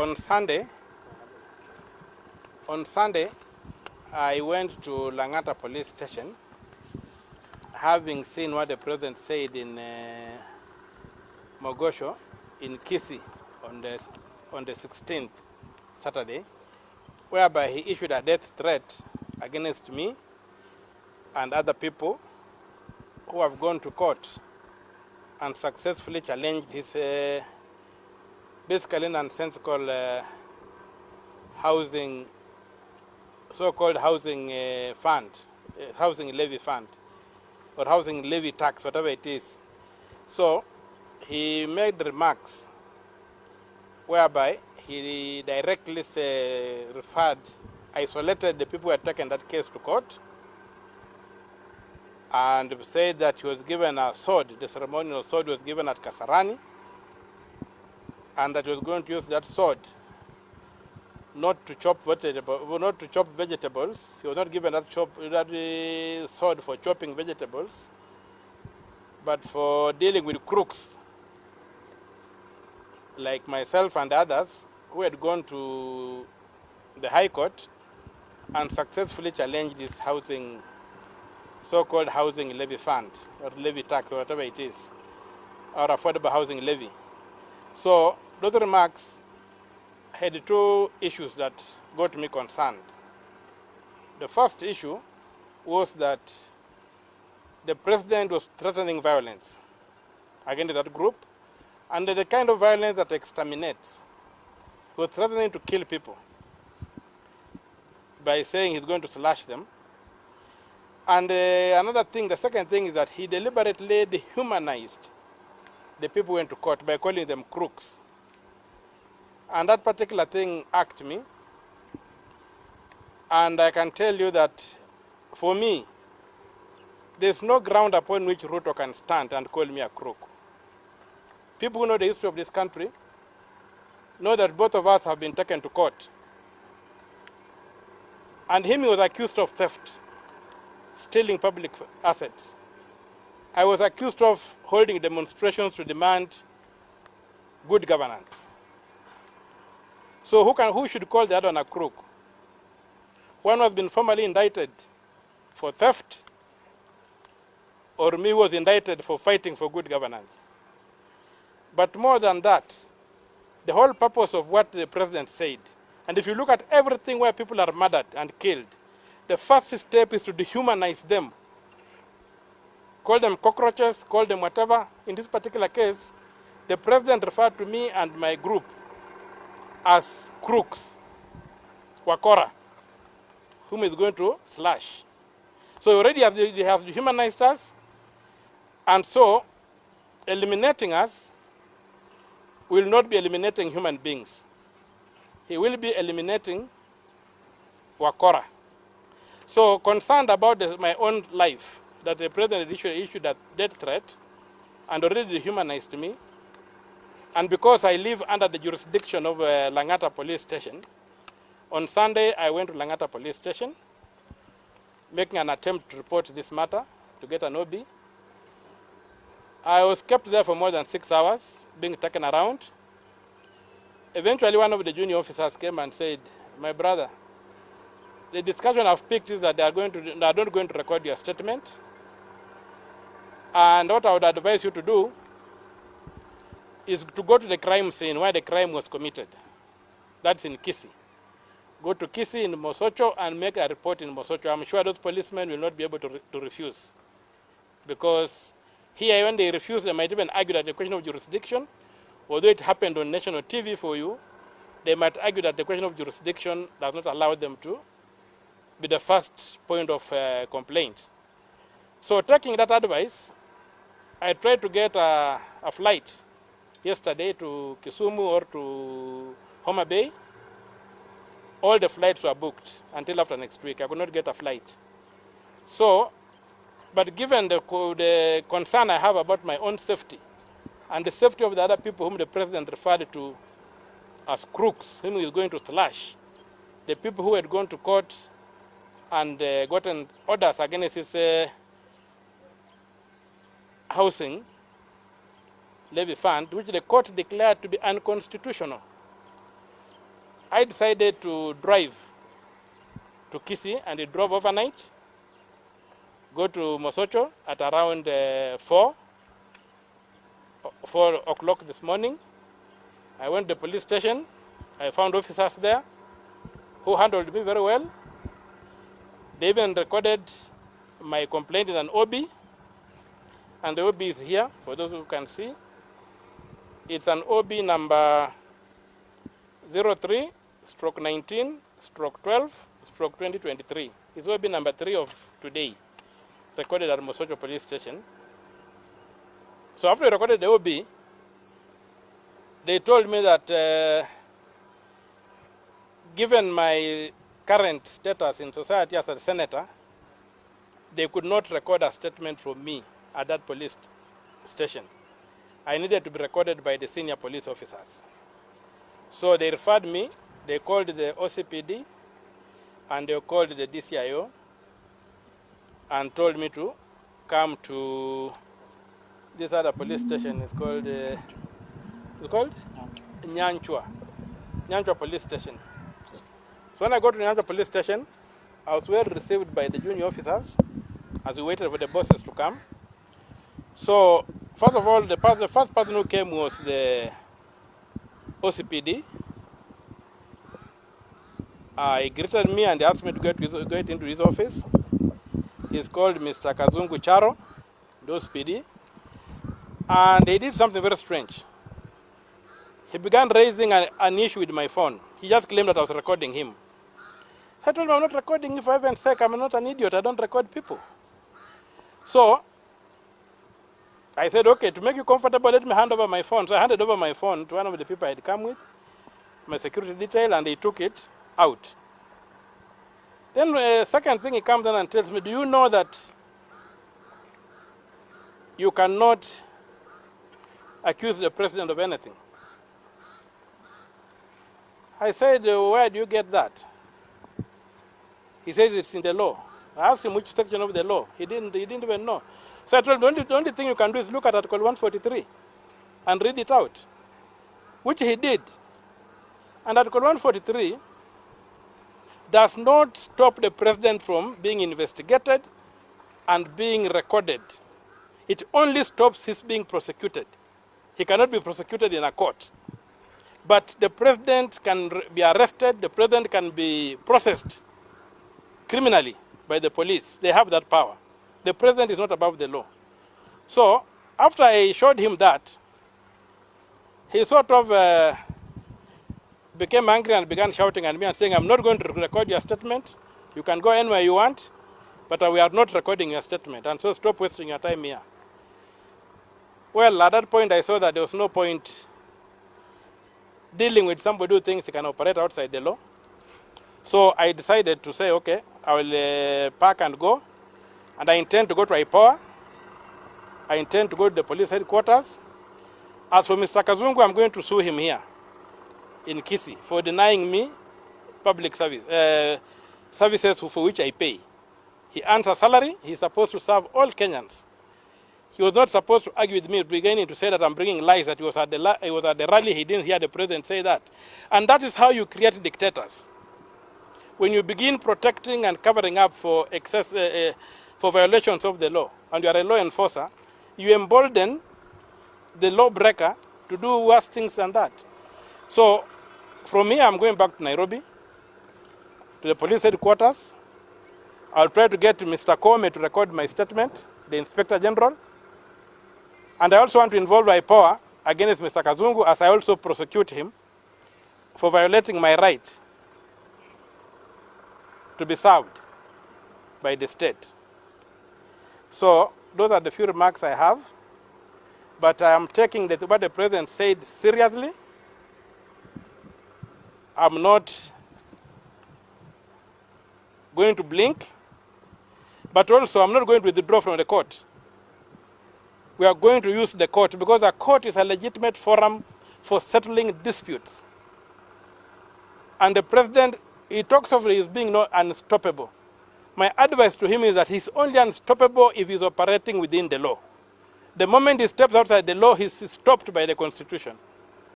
on Sunday, I went to Langata police station, having seen what the president said in Mogosho, in Kisii, on the 16th, Saturday, whereby he issued a death threat against me and other people who have gone to court and successfully challenged his basically nonsensical housing, so-called housing fund, housing levy fund, or housing levy tax, whatever it is. So he made remarks whereby he directly isolated the people who had taken that case to court, and said that he was given a sword, the ceremonial sword was given at Kasarani, and that he was going to use that sword not to chop vegetables. He was not given that sword for chopping vegetables, but for dealing with crooks like myself and others who had gone to the High Court and successfully challenged this housing, so-called housing levy fund, or levy tax, or whatever it is, or affordable housing levy. So those remarks had two issues that got me concerned. The first issue was that the president was threatening violence against that group, and the kind of violence that exterminates. He was threatening to kill people by saying he's going to slash them. And another thing, the second thing, is that he deliberately dehumanized the people who went to court by calling them crooks. And that particular thing irked me. And I can tell you that, for me, there's no ground upon which Ruto can stand and call me a crook. People who know the history of this country know that both of us have been taken to court. And him, he was accused of theft, stealing public assets. I was accused of holding demonstrations to demand good governance. So who should call the other one a crook? One who has been formally indicted for theft, or me was indicted for fighting for good governance. But more than that, the whole purpose of what the president said, and if you look at everything where people are murdered and killed, the first step is to dehumanize them. Call them cockroaches, call them whatever. In this particular case, the president referred to me and my group as crooks, wakora, whom is going to slash. So already they have dehumanized us, and so eliminating us will not be eliminating human beings. He will be eliminating wakora. So concerned about my own life, that the president issued that death threat and already dehumanized me, and because I live under the jurisdiction of Langata police station, on Sunday I went to Langata police station, making an attempt to report this matter, to get an OB. I was kept there for more than 6 hours, being taken around. Eventually, one of the junior officers came and said, "My brother, the discussion I've picked is that they are not going to record your statement. And what I would advise you to do is to go to the crime scene where the crime was committed. That's in Kisii. Go to Kisii in Mosocho and make a report in Mosocho. I'm sure those policemen will not be able to refuse. Because here, when they refuse, they might even argue that the question of jurisdiction, although it happened on national TV for you, they might argue that the question of jurisdiction does not allow them to be the first point of complaint." So taking that advice, I tried to get a flight yesterday to Kisumu or to Homa Bay. All the flights were booked until after next week. I could not get a flight. So, but given the concern I have about my own safety and the safety of the other people whom the president referred to as crooks, whom he is going to slash, the people who had gone to court and gotten orders against his housing levy fund, which the court declared to be unconstitutional. I decided to drive to Kisii, and it drove overnight, go to Mosocho at around 4 o'clock this morning. I went to the police station. I found officers there who handled me very well. They even recorded my complaint in an OB, and the OB is here for those who can see. It's an OB number 03/19/12/2023. It's OB number 3 of today, recorded at Mosocho police station. So after I recorded the OB, they told me that given my current status in society as a senator, they could not record a statement from me at that police station. I needed to be recorded by the senior police officers. So they referred me, they called the OCPD, and they called the DCIO, and told me to come to this other police station. It's called Nyanchwa police station. So when I got to Nyanchwa police station, I was well received by the junior officers as we waited for the bosses to come. So first of all, the first person who came was the OCPD. He greeted me and asked me to get into his office. He's called Mr. Kazungu Charo, the OCPD. And he did something very strange. He began raising an issue with my phone. He just claimed that I was recording him. So I told him, I'm not recording you for heaven's sake. I'm not an idiot. I don't record people. So I said, okay, to make you comfortable, let me hand over my phone. So I handed over my phone to one of the people I had come with, my security detail, and they took it out. Then the second thing, he comes in and tells me, do you know that you cannot accuse the president of anything? I said, where do you get that? He says it's in the law. I asked him which section of the law. He didn't even know. So I told him, the only thing you can do is look at Article 143 and read it out, which he did. And Article 143 does not stop the president from being investigated and being recorded. It only stops his being prosecuted. He cannot be prosecuted in a court. But the president can be arrested, the president can be processed criminally by the police. They have that power. The president is not above the law. So after I showed him that, he sort of became angry and began shouting at me and saying, I'm not going to record your statement. You can go anywhere you want, but we are not recording your statement. And so stop wasting your time here. Well, at that point, I saw that there was no point dealing with somebody who thinks he can operate outside the law. So I decided to say, okay, I will pack and go. And I intend to go to IPOA. I intend to go to the police headquarters. As for Mr. Kazungu, I'm going to sue him here in Kisii for denying me public services for which I pay. He earns a salary. He's supposed to serve all Kenyans. He was not supposed to argue with me, beginning to say that I'm bringing lies, that he was at the rally, he didn't hear the president say that. And that is how you create dictators. When you begin protecting and covering up for for violations of the law, and you are a law enforcer, you embolden the lawbreaker to do worse things than that. So from here, I'm going back to Nairobi, to the police headquarters. I'll try to get to Mr. Kome to record my statement, the Inspector General. And I also want to involve IPOA against Mr. Kazungu, as I also prosecute him for violating my right to be served by the state. So those are the few remarks I have. But I am taking what the president said seriously. I'm not going to blink, but also I'm not going to withdraw from the court. We are going to use the court because the court is a legitimate forum for settling disputes. And the president, he talks of his being not unstoppable. My advice to him is that he's only unstoppable if he's operating within the law. The moment he steps outside the law, he's stopped by the Constitution.